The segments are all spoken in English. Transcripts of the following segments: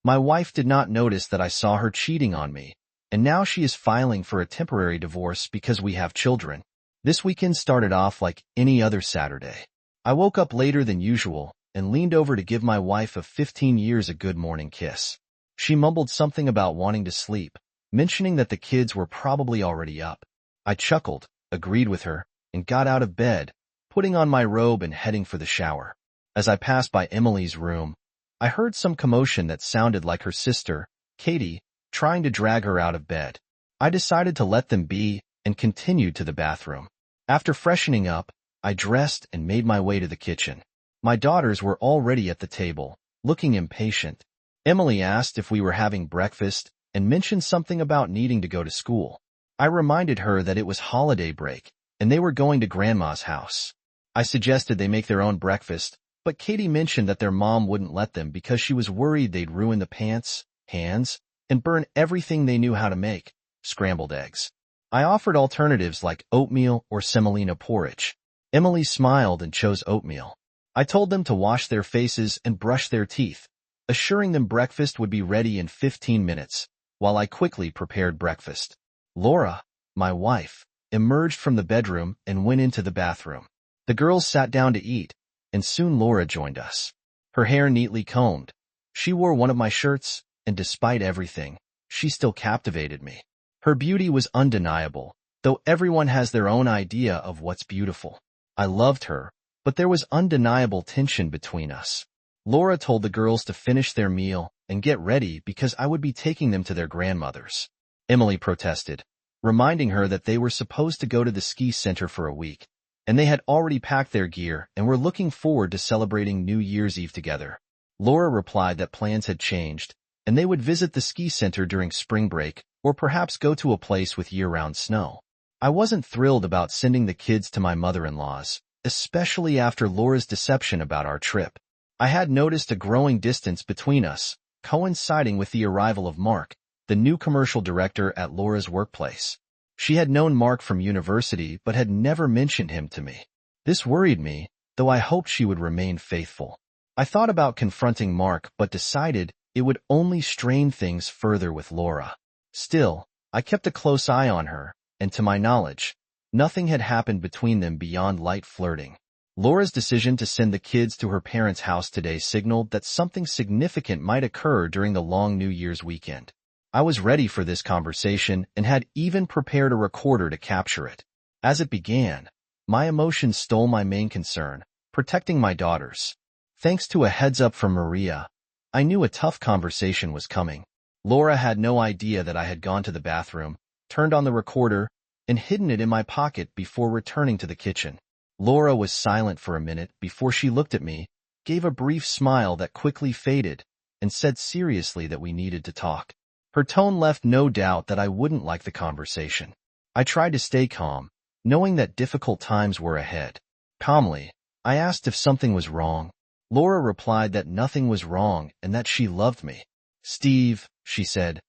My wife did not notice that I saw her cheating on me, and now she is filing for a temporary divorce because we have children. This weekend started off like any other Saturday. I woke up later than usual and leaned over to give my wife of 15 years a good morning kiss. She mumbled something about wanting to sleep, mentioning that the kids were probably already up. I chuckled, agreed with her, and got out of bed, putting on my robe and heading for the shower. As I passed by Emily's room, I heard some commotion that sounded like her sister, Katie, trying to drag her out of bed. I decided to let them be and continued to the bathroom. After freshening up, I dressed and made my way to the kitchen. My daughters were already at the table, looking impatient. Emily asked if we were having breakfast and mentioned something about needing to go to school. I reminded her that it was holiday break and they were going to Grandma's house. I suggested they make their own breakfast, but Katie mentioned that their mom wouldn't let them because she was worried they'd ruin the pants, hands, and burn everything they knew how to make, scrambled eggs. I offered alternatives like oatmeal or semolina porridge. Emily smiled and chose oatmeal. I told them to wash their faces and brush their teeth, assuring them breakfast would be ready in 15 minutes, while I quickly prepared breakfast. Laura, my wife, emerged from the bedroom and went into the bathroom. The girls sat down to eat, and soon Laura joined us. Her hair neatly combed. She wore one of my shirts, and despite everything, she still captivated me. Her beauty was undeniable, though everyone has their own idea of what's beautiful. I loved her, but there was undeniable tension between us. Laura told the girls to finish their meal and get ready because I would be taking them to their grandmother's. Emily protested, reminding her that they were supposed to go to the ski center for a week, and they had already packed their gear and were looking forward to celebrating New Year's Eve together. Laura replied that plans had changed, and they would visit the ski center during spring break or perhaps go to a place with year-round snow. I wasn't thrilled about sending the kids to my mother-in-law's, especially after Laura's deception about our trip. I had noticed a growing distance between us, coinciding with the arrival of Mark, the new commercial director at Laura's workplace. She had known Mark from university but had never mentioned him to me. This worried me, though I hoped she would remain faithful. I thought about confronting Mark but decided it would only strain things further with Laura. Still, I kept a close eye on her, and to my knowledge, nothing had happened between them beyond light flirting. Laura's decision to send the kids to her parents' house today signaled that something significant might occur during the long New Year's weekend. I was ready for this conversation and had even prepared a recorder to capture it. As it began, my emotions stole my main concern, protecting my daughters. Thanks to a heads-up from Maria, I knew a tough conversation was coming. Laura had no idea that I had gone to the bathroom, turned on the recorder, and hidden it in my pocket before returning to the kitchen. Laura was silent for a minute before she looked at me, gave a brief smile that quickly faded, and said seriously that we needed to talk. Her tone left no doubt that I wouldn't like the conversation. I tried to stay calm, knowing that difficult times were ahead. Calmly, I asked if something was wrong. Laura replied that nothing was wrong and that she loved me. "Steve," she said,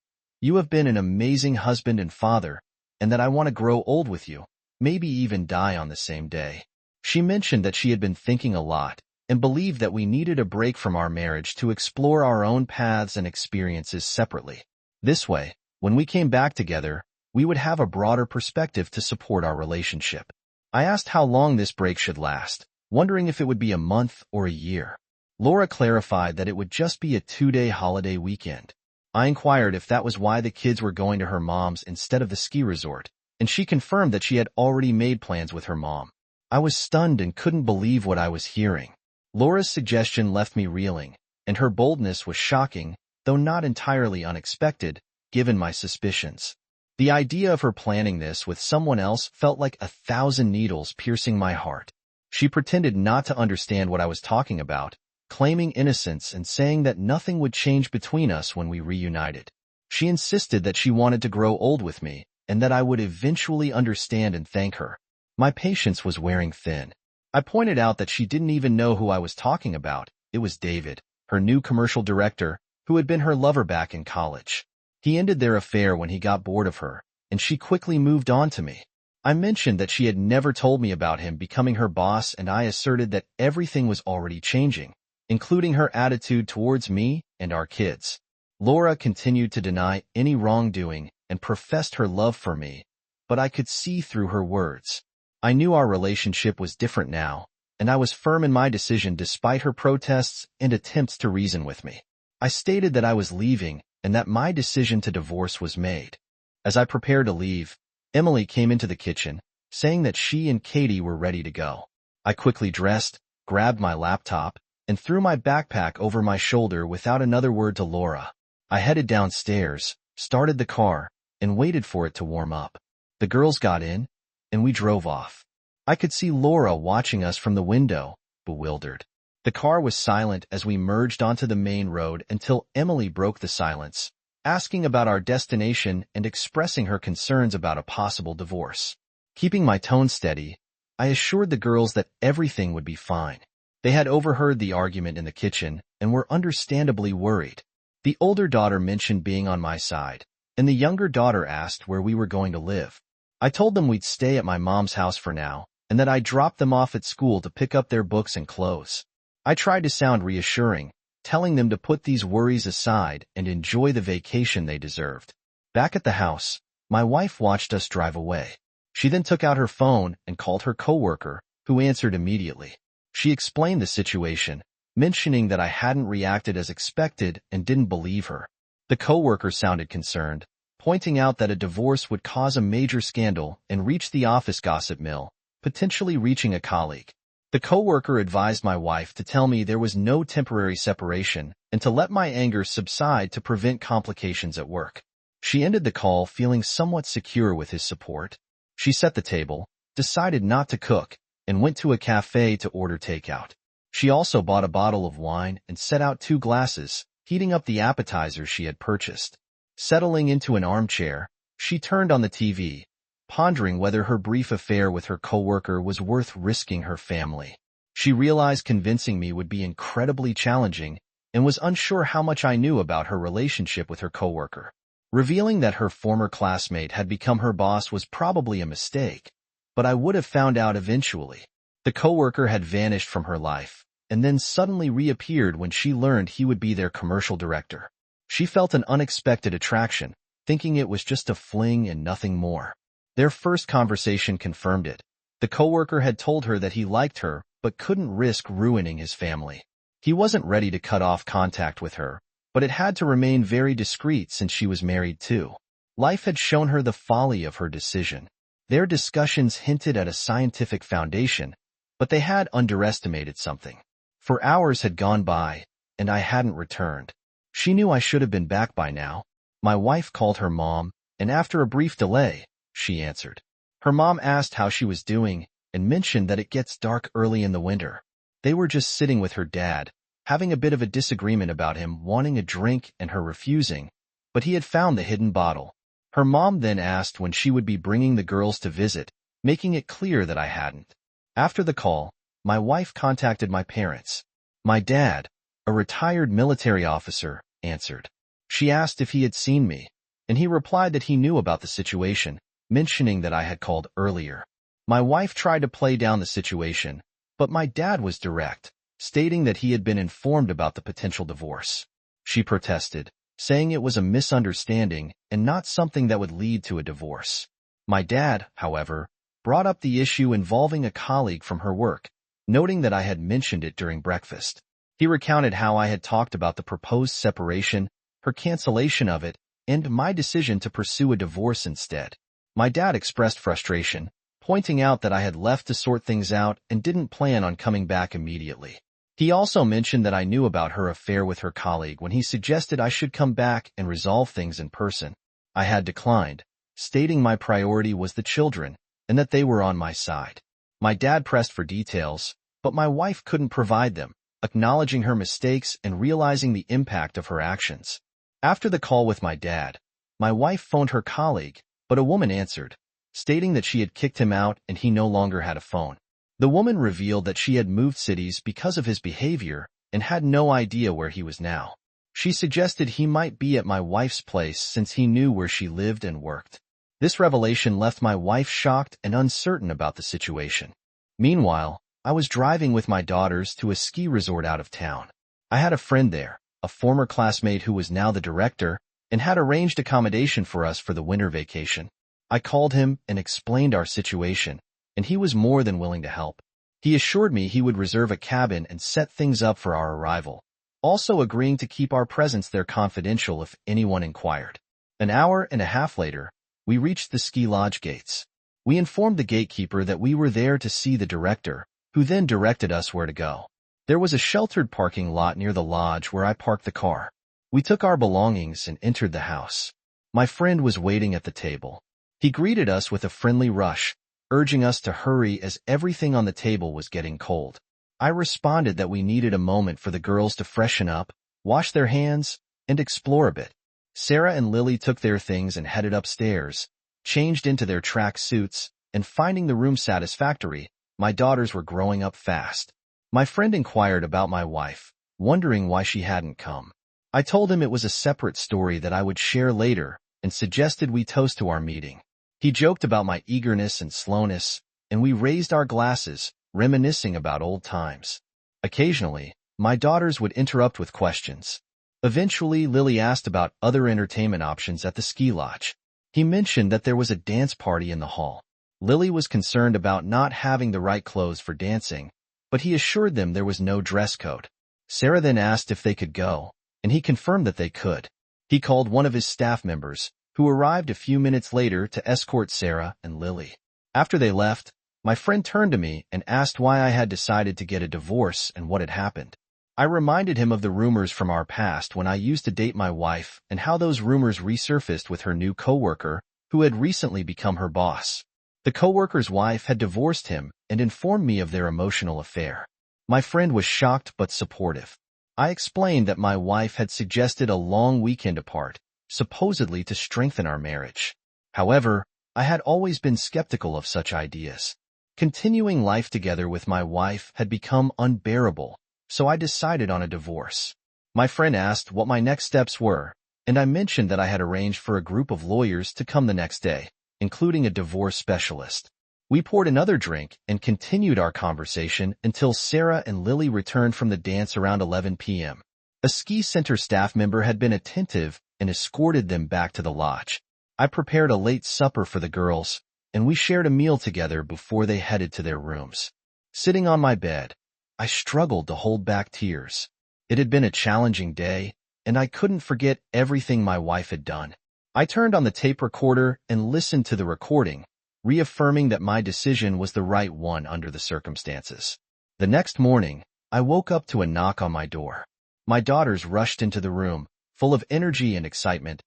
"you have been an amazing husband and father, and that I want to grow old with you, maybe even die on the same day." She mentioned that she had been thinking a lot and believed that we needed a break from our marriage to explore our own paths and experiences separately. This way, when we came back together, we would have a broader perspective to support our relationship. I asked how long this break should last, wondering if it would be a month or a year. Laura clarified that it would just be a 2-day holiday weekend. I inquired if that was why the kids were going to her mom's instead of the ski resort, and she confirmed that she had already made plans with her mom. I was stunned and couldn't believe what I was hearing. Laura's suggestion left me reeling, and her boldness was shocking, though not entirely unexpected, given my suspicions. The idea of her planning this with someone else felt like 1,000 needles piercing my heart. She pretended not to understand what I was talking about, claiming innocence and saying that nothing would change between us when we reunited. She insisted that she wanted to grow old with me, and that I would eventually understand and thank her. My patience was wearing thin. I pointed out that she didn't even know who I was talking about. It was David, her new commercial director, who had been her lover back in college. He ended their affair when he got bored of her, and she quickly moved on to me. I mentioned that she had never told me about him becoming her boss, and I asserted that everything was already changing, including her attitude towards me and our kids. Laura continued to deny any wrongdoing and professed her love for me, but I could see through her words. I knew our relationship was different now, and I was firm in my decision despite her protests and attempts to reason with me. I stated that I was leaving and that my decision to divorce was made. As I prepared to leave, Emily came into the kitchen, saying that she and Katie were ready to go. I quickly dressed, grabbed my laptop, and threw my backpack over my shoulder without another word to Laura. I headed downstairs, started the car, and waited for it to warm up. The girls got in, and we drove off. I could see Laura watching us from the window, bewildered. The car was silent as we merged onto the main road until Emily broke the silence, asking about our destination and expressing her concerns about a possible divorce. Keeping my tone steady, I assured the girls that everything would be fine. They had overheard the argument in the kitchen and were understandably worried. The older daughter mentioned being on my side, and the younger daughter asked where we were going to live. I told them we'd stay at my mom's house for now, and that I'd drop them off at school to pick up their books and clothes. I tried to sound reassuring, telling them to put these worries aside and enjoy the vacation they deserved. Back at the house, my wife watched us drive away. She then took out her phone and called her coworker, who answered immediately. She explained the situation, mentioning that I hadn't reacted as expected and didn't believe her. The coworker sounded concerned, pointing out that a divorce would cause a major scandal and reach the office gossip mill, potentially reaching a colleague. The coworker advised my wife to tell me there was no temporary separation and to let my anger subside to prevent complications at work. She ended the call feeling somewhat secure with his support. She set the table, decided not to cook, and went to a cafe to order takeout. She also bought a bottle of wine and set out 2 glasses, heating up the appetizers she had purchased. Settling into an armchair, she turned on the TV, pondering whether her brief affair with her coworker was worth risking her family. She realized convincing me would be incredibly challenging and was unsure how much I knew about her relationship with her coworker. Revealing that her former classmate had become her boss was probably a mistake, but I would have found out eventually. The coworker had vanished from her life, and then suddenly reappeared when she learned he would be their commercial director. She felt an unexpected attraction, thinking it was just a fling and nothing more. Their first conversation confirmed it. The coworker had told her that he liked her, but couldn't risk ruining his family. He wasn't ready to cut off contact with her, but it had to remain very discreet since she was married too. Life had shown her the folly of her decision. Their discussions hinted at a scientific foundation, but they had underestimated something. For hours had gone by, and I hadn't returned. She knew I should have been back by now. My wife called her mom, and after a brief delay, she answered. Her mom asked how she was doing and mentioned that it gets dark early in the winter. They were just sitting with her dad, having a bit of a disagreement about him wanting a drink and her refusing, but he had found the hidden bottle. Her mom then asked when she would be bringing the girls to visit, making it clear that I hadn't. After the call, my wife contacted my parents. My dad, a retired military officer, answered. She asked if he had seen me, and he replied that he knew about the situation, mentioning that I had called earlier. My wife tried to play down the situation, but my dad was direct, stating that he had been informed about the potential divorce. She protested, saying it was a misunderstanding and not something that would lead to a divorce. My dad, however, brought up the issue involving a colleague from her work, noting that I had mentioned it during breakfast. He recounted how I had talked about the proposed separation, her cancellation of it, and my decision to pursue a divorce instead. My dad expressed frustration, pointing out that I had left to sort things out and didn't plan on coming back immediately. He also mentioned that I knew about her affair with her colleague when he suggested I should come back and resolve things in person. I had declined, stating my priority was the children and that they were on my side. My dad pressed for details, but my wife couldn't provide them, acknowledging her mistakes and realizing the impact of her actions. After the call with my dad, my wife phoned her colleague, but a woman answered, stating that she had kicked him out and he no longer had a phone. The woman revealed that she had moved cities because of his behavior and had no idea where he was now. She suggested he might be at my wife's place since he knew where she lived and worked. This revelation left my wife shocked and uncertain about the situation. Meanwhile, I was driving with my daughters to a ski resort out of town. I had a friend there, a former classmate who was now the director, and had arranged accommodation for us for the winter vacation. I called him and explained our situation, and he was more than willing to help. He assured me he would reserve a cabin and set things up for our arrival, also agreeing to keep our presence there confidential if anyone inquired. An hour and a half later, we reached the ski lodge gates. We informed the gatekeeper that we were there to see the director, who then directed us where to go. There was a sheltered parking lot near the lodge where I parked the car. We took our belongings and entered the house. My friend was waiting at the table. He greeted us with a friendly rush, urging us to hurry as everything on the table was getting cold. I responded that we needed a moment for the girls to freshen up, wash their hands, and explore a bit. Sarah and Lily took their things and headed upstairs, changed into their track suits, and finding the room satisfactory, my daughters were growing up fast. My friend inquired about my wife, wondering why she hadn't come. I told him it was a separate story that I would share later and suggested we toast to our meeting. He joked about my eagerness and slowness, and we raised our glasses, reminiscing about old times. Occasionally, my daughters would interrupt with questions. Eventually, Lily asked about other entertainment options at the ski lodge. He mentioned that there was a dance party in the hall. Lily was concerned about not having the right clothes for dancing, but he assured them there was no dress code. Sarah then asked if they could go, and he confirmed that they could. He called one of his staff members, who arrived a few minutes later to escort Sarah and Lily. After they left, my friend turned to me and asked why I had decided to get a divorce and what had happened. I reminded him of the rumors from our past when I used to date my wife and how those rumors resurfaced with her new coworker, who had recently become her boss. The coworker's wife had divorced him and informed me of their emotional affair. My friend was shocked but supportive. I explained that my wife had suggested a long weekend apart, supposedly to strengthen our marriage. However, I had always been skeptical of such ideas. Continuing life together with my wife had become unbearable, so I decided on a divorce. My friend asked what my next steps were, and I mentioned that I had arranged for a group of lawyers to come the next day, including a divorce specialist. We poured another drink and continued our conversation until Sarah and Lily returned from the dance around 11 p.m. A ski center staff member had been attentive and escorted them back to the lodge. I prepared a late supper for the girls, and we shared a meal together before they headed to their rooms. Sitting on my bed, I struggled to hold back tears. It had been a challenging day, and I couldn't forget everything my wife had done. I turned on the tape recorder and listened to the recording, reaffirming that my decision was the right one under the circumstances. The next morning, I woke up to a knock on my door. My daughters rushed into the room, full of energy and excitement,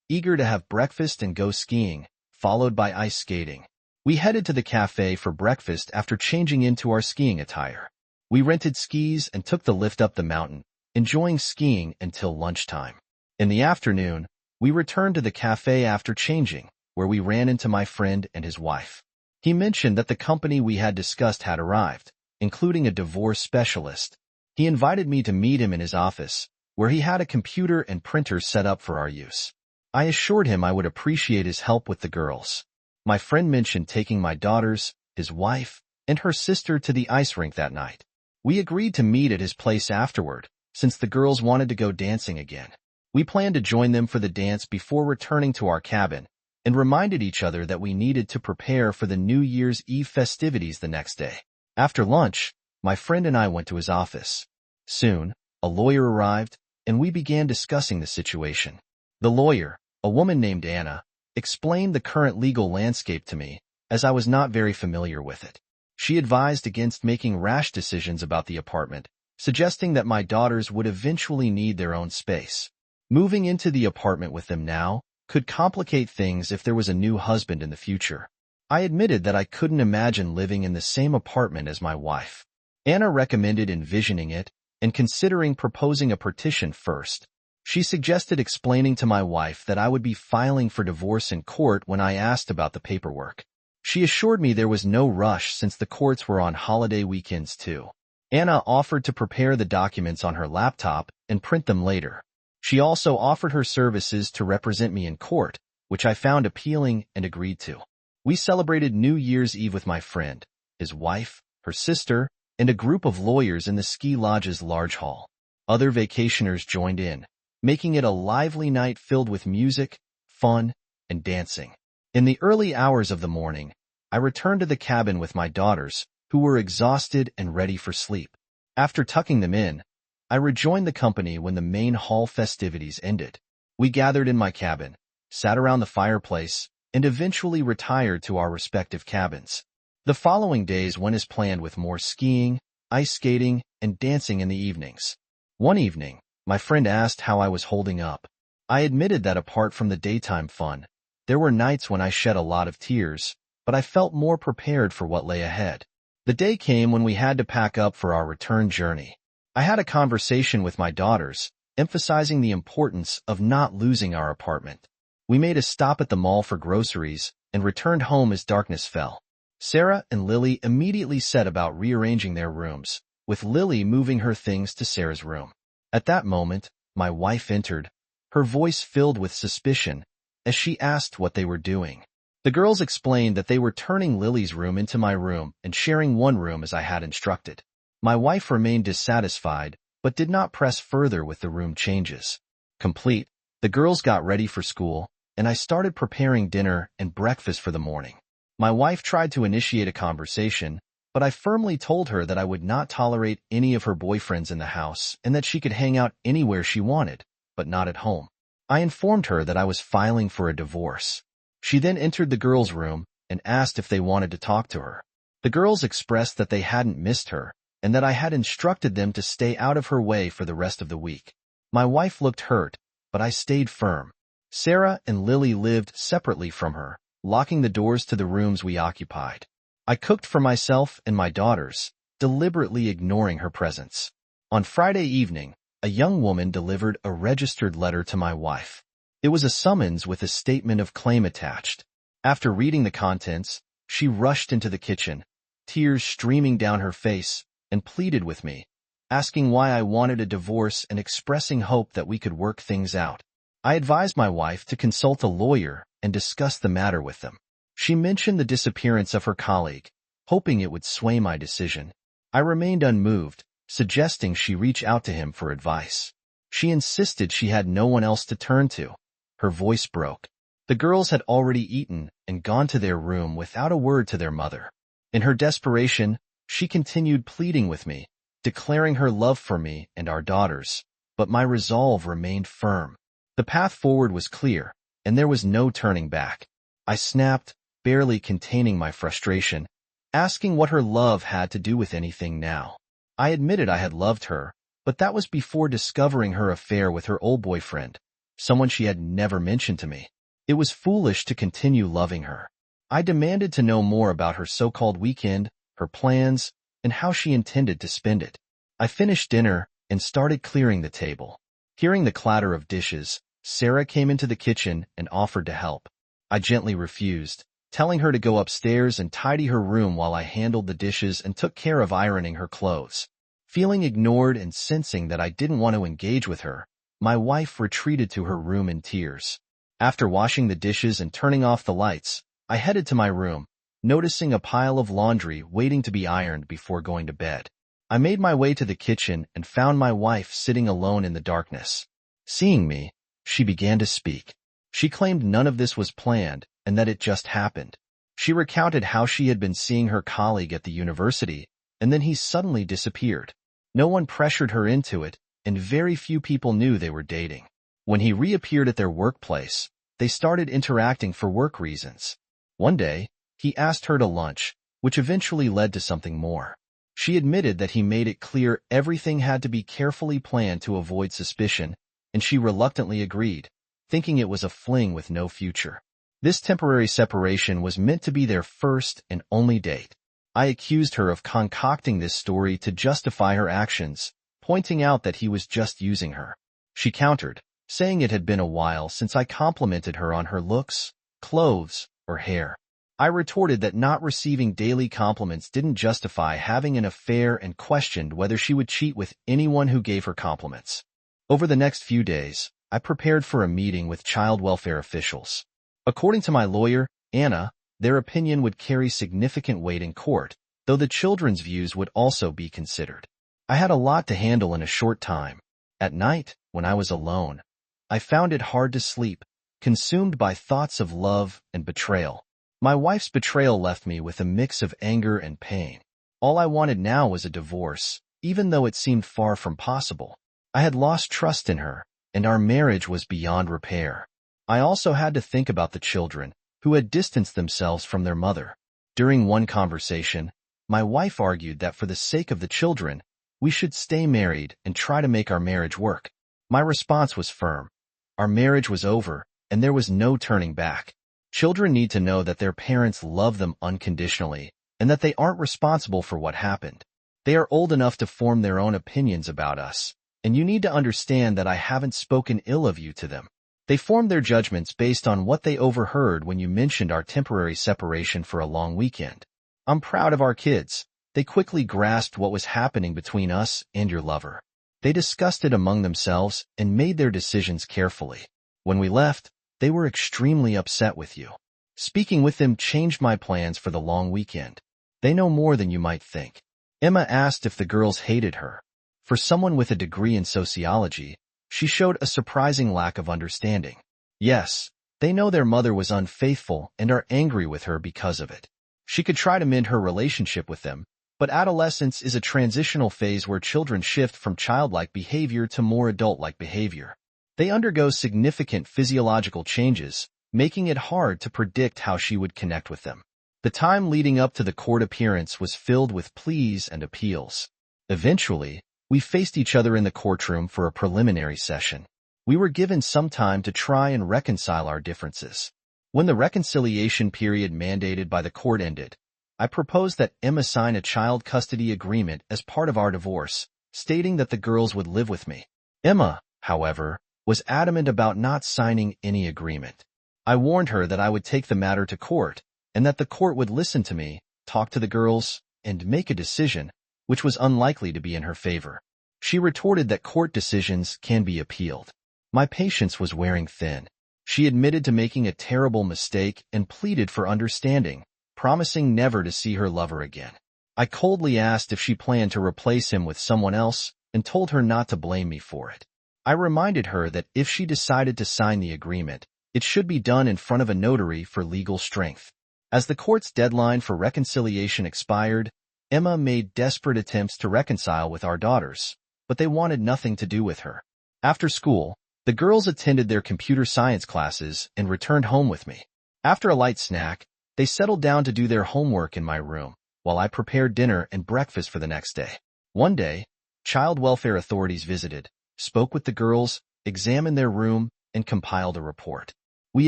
eager to have breakfast and go skiing, followed by ice skating. We headed to the cafe for breakfast after changing into our skiing attire. We rented skis and took the lift up the mountain, enjoying skiing until lunchtime. In the afternoon, we returned to the cafe after changing, where we ran into my friend and his wife. He mentioned that the company we had discussed had arrived, including a divorce specialist. He invited me to meet him in his office, where he had a computer and printer set up for our use. I assured him I would appreciate his help with the girls. My friend mentioned taking my daughters, his wife, and her sister to the ice rink that night. We agreed to meet at his place afterward, since the girls wanted to go dancing again. We planned to join them for the dance before returning to our cabin, and reminded each other that we needed to prepare for the New Year's Eve festivities the next day. After lunch, my friend and I went to his office. Soon, a lawyer arrived, and we began discussing the situation. The lawyer, a woman named Anna, explained the current legal landscape to me, as I was not very familiar with it. She advised against making rash decisions about the apartment, suggesting that my daughters would eventually need their own space. Moving into the apartment with them now could complicate things if there was a new husband in the future. I admitted that I couldn't imagine living in the same apartment as my wife. Anna recommended envisioning it and considering proposing a partition first. She suggested explaining to my wife that I would be filing for divorce in court when I asked about the paperwork. She assured me there was no rush since the courts were on holiday weekends too. Anna offered to prepare the documents on her laptop and print them later. She also offered her services to represent me in court, which I found appealing and agreed to. We celebrated New Year's Eve with my friend, his wife, her sister, and a group of lawyers in the ski lodge's large hall. Other vacationers joined in, making it a lively night filled with music, fun, and dancing. In the early hours of the morning, I returned to the cabin with my daughters, who were exhausted and ready for sleep. After tucking them in, I rejoined the company when the main hall festivities ended. We gathered in my cabin, sat around the fireplace, and eventually retired to our respective cabins. The following days went as planned with more skiing, ice skating, and dancing in the evenings. One evening, my friend asked how I was holding up. I admitted that apart from the daytime fun, there were nights when I shed a lot of tears, but I felt more prepared for what lay ahead. The day came when we had to pack up for our return journey. I had a conversation with my daughters, emphasizing the importance of not losing our apartment. We made a stop at the mall for groceries and returned home as darkness fell. Sarah and Lily immediately set about rearranging their rooms, with Lily moving her things to Sarah's room. At that moment, my wife entered, her voice filled with suspicion, as she asked what they were doing. The girls explained that they were turning Lily's room into my room and sharing one room as I had instructed. My wife remained dissatisfied, but did not press further with the room changes. Complete, the girls got ready for school, and I started preparing dinner and breakfast for the morning. My wife tried to initiate a conversation, but I firmly told her that I would not tolerate any of her boyfriends in the house and that she could hang out anywhere she wanted, but not at home. I informed her that I was filing for a divorce. She then entered the girls' room and asked if they wanted to talk to her. The girls expressed that they hadn't missed her and that I had instructed them to stay out of her way for the rest of the week. My wife looked hurt, but I stayed firm. Sarah and Lily lived separately from her, locking the doors to the rooms we occupied. I cooked for myself and my daughters, deliberately ignoring her presence. On Friday evening, a young woman delivered a registered letter to my wife. It was a summons with a statement of claim attached. After reading the contents, she rushed into the kitchen, tears streaming down her face, and pleaded with me, asking why I wanted a divorce and expressing hope that we could work things out. I advised my wife to consult a lawyer and discuss the matter with them. She mentioned the disappearance of her colleague, hoping it would sway my decision. I remained unmoved, suggesting she reach out to him for advice. She insisted she had no one else to turn to. Her voice broke. The girls had already eaten and gone to their room without a word to their mother. In her desperation, she continued pleading with me, declaring her love for me and our daughters, but my resolve remained firm. The path forward was clear, and there was no turning back. I snapped, barely containing my frustration, asking what her love had to do with anything now. I admitted I had loved her, but that was before discovering her affair with her old boyfriend, someone she had never mentioned to me. It was foolish to continue loving her. I demanded to know more about her so-called weekend, her plans, and how she intended to spend it. I finished dinner and started clearing the table. Hearing the clatter of dishes, Sarah came into the kitchen and offered to help. I gently refused, telling her to go upstairs and tidy her room while I handled the dishes and took care of ironing her clothes. Feeling ignored and sensing that I didn't want to engage with her, my wife retreated to her room in tears. After washing the dishes and turning off the lights, I headed to my room, noticing a pile of laundry waiting to be ironed before going to bed. I made my way to the kitchen and found my wife sitting alone in the darkness. Seeing me, she began to speak. She claimed none of this was planned and that it just happened. She recounted how she had been seeing her colleague at the university, and then he suddenly disappeared. No one pressured her into it, and very few people knew they were dating. When he reappeared at their workplace, they started interacting for work reasons. One day, he asked her to lunch, which eventually led to something more. She admitted that he made it clear everything had to be carefully planned to avoid suspicion, and she reluctantly agreed, thinking it was a fling with no future. This temporary separation was meant to be their first and only date. I accused her of concocting this story to justify her actions, pointing out that he was just using her. She countered, saying it had been a while since I complimented her on her looks, clothes, or hair. I retorted that not receiving daily compliments didn't justify having an affair and questioned whether she would cheat with anyone who gave her compliments. Over the next few days, I prepared for a meeting with child welfare officials. According to my lawyer, Anna, their opinion would carry significant weight in court, though the children's views would also be considered. I had a lot to handle in a short time. At night, when I was alone, I found it hard to sleep, consumed by thoughts of love and betrayal. My wife's betrayal left me with a mix of anger and pain. All I wanted now was a divorce, even though it seemed far from possible. I had lost trust in her, and our marriage was beyond repair. I also had to think about the children, who had distanced themselves from their mother. During one conversation, my wife argued that for the sake of the children, we should stay married and try to make our marriage work. My response was firm. Our marriage was over, and there was no turning back. Children need to know that their parents love them unconditionally, and that they aren't responsible for what happened. They are old enough to form their own opinions about us, and you need to understand that I haven't spoken ill of you to them. They formed their judgments based on what they overheard when you mentioned our temporary separation for a long weekend. I'm proud of our kids. They quickly grasped what was happening between us and your lover. They discussed it among themselves and made their decisions carefully. When we left, they were extremely upset with you. Speaking with them changed my plans for the long weekend. They know more than you might think. Emma asked if the girls hated her. For someone with a degree in sociology, she showed a surprising lack of understanding. Yes, they know their mother was unfaithful and are angry with her because of it. She could try to mend her relationship with them, but adolescence is a transitional phase where children shift from childlike behavior to more adult-like behavior. They undergo significant physiological changes, making it hard to predict how she would connect with them. The time leading up to the court appearance was filled with pleas and appeals. Eventually, we faced each other in the courtroom for a preliminary session. We were given some time to try and reconcile our differences. When the reconciliation period mandated by the court ended, I proposed that Emma sign a child custody agreement as part of our divorce, stating that the girls would live with me. Emma, however, was adamant about not signing any agreement. I warned her that I would take the matter to court, and that the court would listen to me, talk to the girls, and make a decision, which was unlikely to be in her favor. She retorted that court decisions can be appealed. My patience was wearing thin. She admitted to making a terrible mistake and pleaded for understanding, promising never to see her lover again. I coldly asked if she planned to replace him with someone else and told her not to blame me for it. I reminded her that if she decided to sign the agreement, it should be done in front of a notary for legal strength. As the court's deadline for reconciliation expired, Emma made desperate attempts to reconcile with our daughters, but they wanted nothing to do with her. After school, the girls attended their computer science classes and returned home with me. After a light snack, they settled down to do their homework in my room, while I prepared dinner and breakfast for the next day. One day, child welfare authorities visited, spoke with the girls, examined their room, and compiled a report. We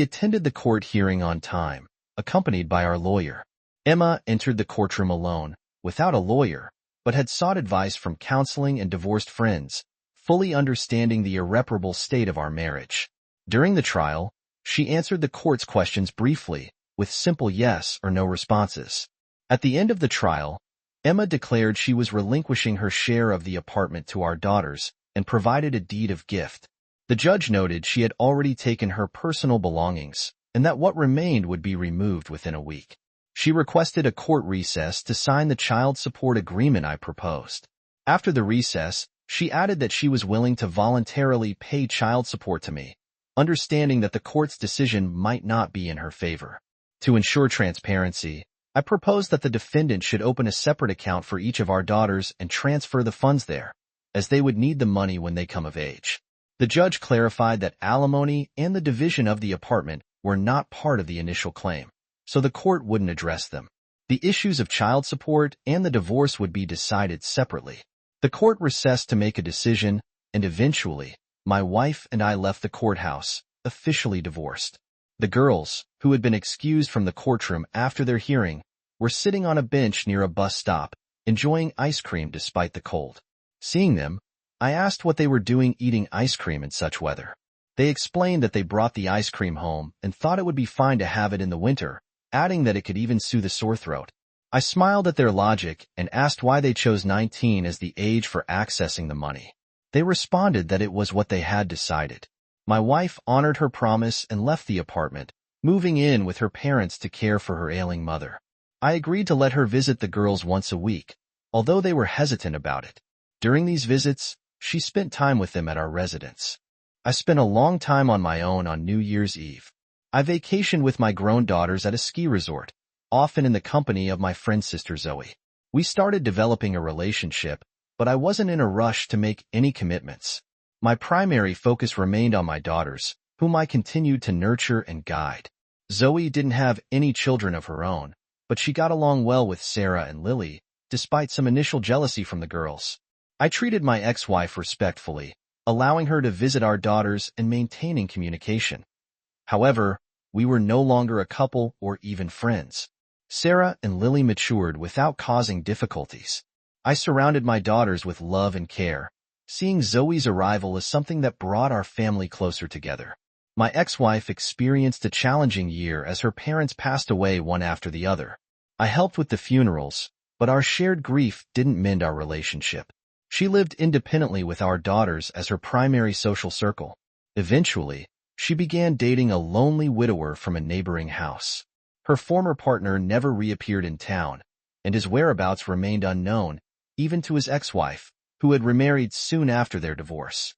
attended the court hearing on time, accompanied by our lawyer. Emma entered the courtroom alone, without a lawyer, but had sought advice from counseling and divorced friends, fully understanding the irreparable state of our marriage. During the trial, she answered the court's questions briefly, with simple yes or no responses. At the end of the trial, Emma declared she was relinquishing her share of the apartment to our daughters and provided a deed of gift. The judge noted she had already taken her personal belongings and that what remained would be removed within a week. She requested a court recess to sign the child support agreement I proposed. After the recess, she added that she was willing to voluntarily pay child support to me, understanding that the court's decision might not be in her favor. To ensure transparency, I proposed that the defendant should open a separate account for each of our daughters and transfer the funds there, as they would need the money when they come of age. The judge clarified that alimony and the division of the apartment were not part of the initial claim, so the court wouldn't address them. The issues of child support and the divorce would be decided separately. The court recessed to make a decision, and eventually, my wife and I left the courthouse, officially divorced. The girls, who had been excused from the courtroom after their hearing, were sitting on a bench near a bus stop, enjoying ice cream despite the cold. Seeing them, I asked what they were doing eating ice cream in such weather. They explained that they brought the ice cream home and thought it would be fine to have it in the winter, adding that it could even soothe a sore throat. I smiled at their logic and asked why they chose 19 as the age for accessing the money. They responded that it was what they had decided. My wife honored her promise and left the apartment, moving in with her parents to care for her ailing mother. I agreed to let her visit the girls once a week, although they were hesitant about it. During these visits, She spent time with them at our residence. I spent a long time on my own on New Year's Eve. I vacationed with my grown daughters at a ski resort, often in the company of my friend's sister Zoe. We started developing a relationship, but I wasn't in a rush to make any commitments. My primary focus remained on my daughters, whom I continued to nurture and guide. Zoe didn't have any children of her own, but she got along well with Sarah and Lily, despite some initial jealousy from the girls. I treated my ex-wife respectfully, allowing her to visit our daughters and maintaining communication. However, we were no longer a couple or even friends. Sarah and Lily matured without causing difficulties. I surrounded my daughters with love and care, seeing Zoe's arrival as something that brought our family closer together. My ex-wife experienced a challenging year as her parents passed away one after the other. I helped with the funerals, but our shared grief didn't mend our relationship. She lived independently with our daughters as her primary social circle. Eventually, she began dating a lonely widower from a neighboring house. Her former partner never reappeared in town, and his whereabouts remained unknown, even to his ex-wife, who had remarried soon after their divorce.